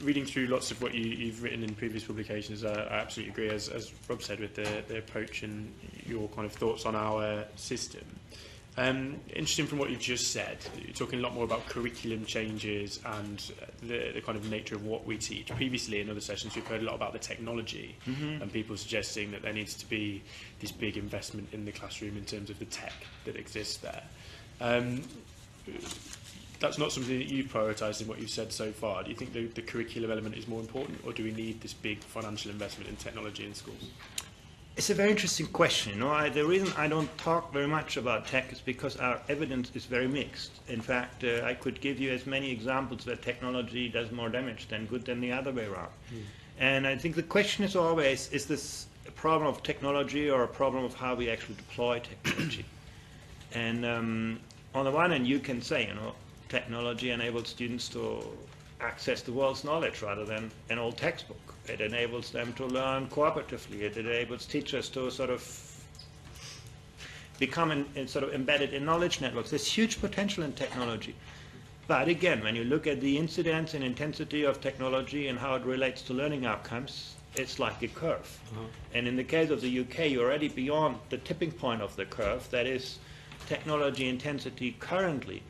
reading through lots of what you've written in previous publications, I absolutely agree, as Rob said, with the approach and your kind of thoughts on our system. Interesting from what you've just said, you're talking a lot more about curriculum changes and the kind of nature of what we teach. Previously, in other sessions, we've heard a lot about the technology and people suggesting that there needs to be this big investment in the classroom in terms of the tech that exists there. That's not something that you've prioritised in what you've said so far. Do you think the curriculum element is more important, or do we need this big financial investment in technology in schools? It's a very interesting question. The reason I don't talk very much about tech is because our evidence is very mixed. In fact, I could give you as many examples where technology does more damage than good than the other way around. And I think the question is always, is this a problem of technology or a problem of how we actually deploy technology? And on the one hand, you can say, technology enables students to access the world's knowledge rather than an old textbook. It enables them to learn cooperatively. It enables teachers to sort of become sort of embedded in knowledge networks. There's huge potential in technology. But again, when you look at the incidence and intensity of technology and how it relates to learning outcomes, it's like a curve. And in the case of the UK, you're already beyond the tipping point of the curve. That is, technology intensity currently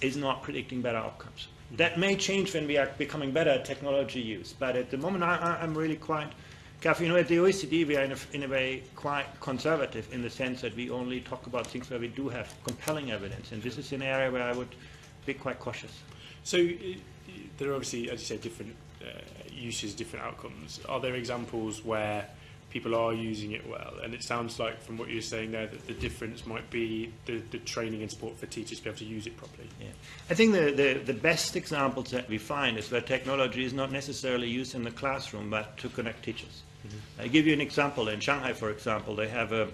is not predicting better outcomes. That may change when we are becoming better at technology use, but at the moment I'm really quite careful. At the OECD we are in a way quite conservative in the sense that we only talk about things where we do have compelling evidence, and this is an area where I would be quite cautious. So there are obviously, as you said, different uses, different outcomes. Are there examples where people are using it well? And it sounds like from what you're saying there that the difference might be the training and support for teachers to be able to use it properly. Yeah. I think the best examples that we find is where technology is not necessarily used in the classroom but to connect teachers. I'll give you an example. In Shanghai, for example, they have a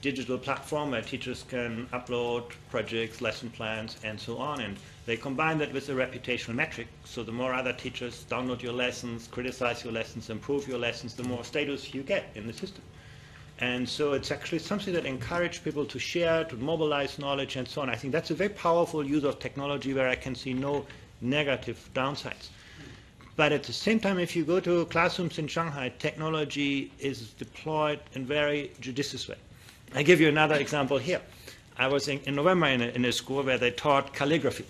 digital platform where teachers can upload projects, lesson plans, and so on, and they combine that with a reputational metric. So the more other teachers download your lessons, criticize your lessons, improve your lessons, the more status you get in the system. And so it's actually something that encourages people to share, to mobilize knowledge, and so on. I think that's a very powerful use of technology where I can see no negative downsides. But at the same time, if you go to classrooms in Shanghai, technology is deployed in a very judicious way. I give you another example here. I was in November in a school where they taught calligraphy.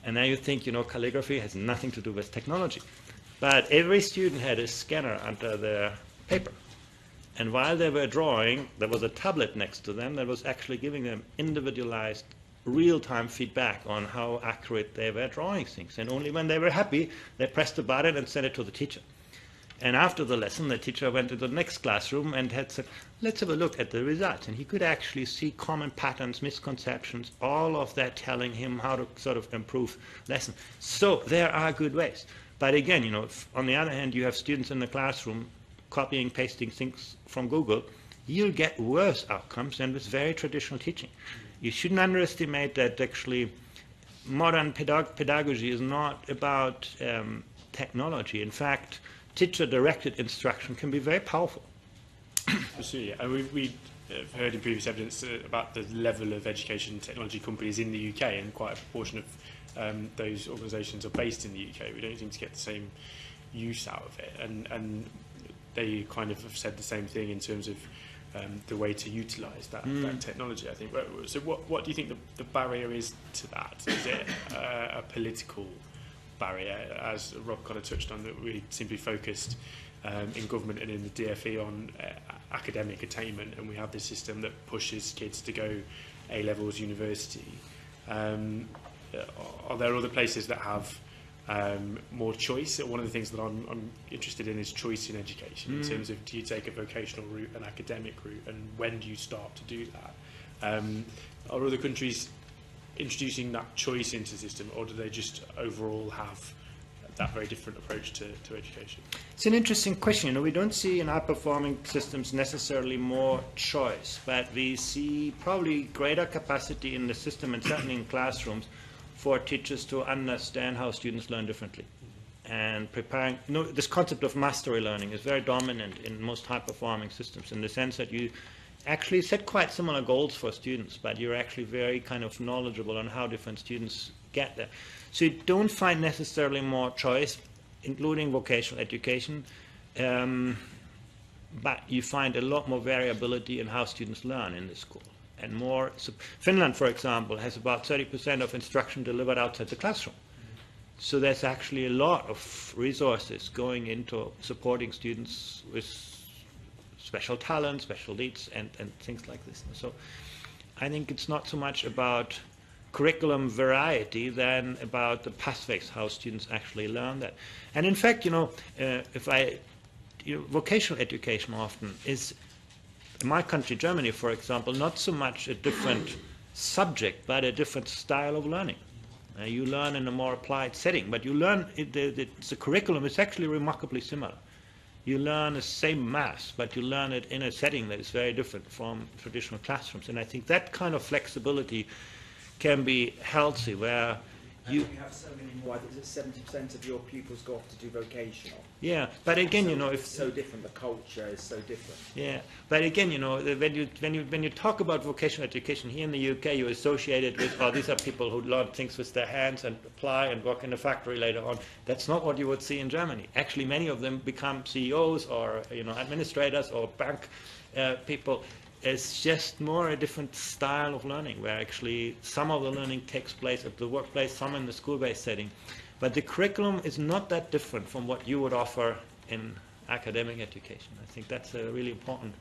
And now you think, calligraphy has nothing to do with technology. But every student had a scanner under their paper. And while they were drawing, there was a tablet next to them that was actually giving them individualized, real-time feedback on how accurate they were drawing things. And only when they were happy, they pressed the button and sent it to the teacher. And after the lesson, the teacher went to the next classroom and had said, let's have a look at the results. And he could actually see common patterns, misconceptions, all of that telling him how to sort of improve lessons. So there are good ways. But again, if on the other hand, you have students in the classroom copying, pasting things from Google, you'll get worse outcomes than with very traditional teaching. You shouldn't underestimate that actually modern pedagogy is not about technology. In fact, teacher-directed instruction can be very powerful. Absolutely. And we've heard in previous evidence about the level of education technology companies in the UK, and quite a proportion of those organisations are based in the UK. We don't seem to get the same use out of it. And they kind of have said the same thing in terms of the way to utilise that technology, I think. So what do you think the barrier is to that? Is it a political barrier, as Rob kind of touched on, that we simply focused in government and in the DFE on academic attainment, and we have this system that pushes kids to go A-levels university? Are there other places that have more choice? One of the things that I'm interested in is choice in education, in terms of, do you take a vocational route, an academic route, and when do you start to do that? Are other countries introducing that choice into the system, or do they just overall have that very different approach to education? It's an interesting question. We don't see in high-performing systems necessarily more choice, but we see probably greater capacity in the system, and certainly in classrooms, for teachers to understand how students learn differently. And preparing, this concept of mastery learning is very dominant in most high-performing systems, in the sense that you actually set quite similar goals for students, but you're actually very kind of knowledgeable on how different students get there. So you don't find necessarily more choice. including vocational education, but you find a lot more variability in how students learn in the school. And more, so Finland, for example, has about 30% of instruction delivered outside the classroom. So there's actually a lot of resources going into supporting students with special talents, special needs, and things like this. So I think it's not so much about curriculum variety than about the pathways, how students actually learn that. And in fact, vocational education often is, in my country, Germany, for example, not so much a different subject, but a different style of learning. You learn in a more applied setting, but you learn, the curriculum is actually remarkably similar. You learn the same maths, but you learn it in a setting that is very different from traditional classrooms. And I think that kind of flexibility can be healthy, where you have so many more. I think it's 70% of your pupils go off to do vocational. Yeah, but again, so if it's so different, the culture is so different. Yeah, but again, when you talk about vocational education here in the UK, you associate it with, oh, these are people who learn things with their hands and apply and work in a factory later on. That's not what you would see in Germany. Actually, many of them become CEOs or administrators or bank people. It's just more a different style of learning, where actually some of the learning takes place at the workplace, some in the school-based setting. But the curriculum is not that different from what you would offer in academic education. I think that's a really important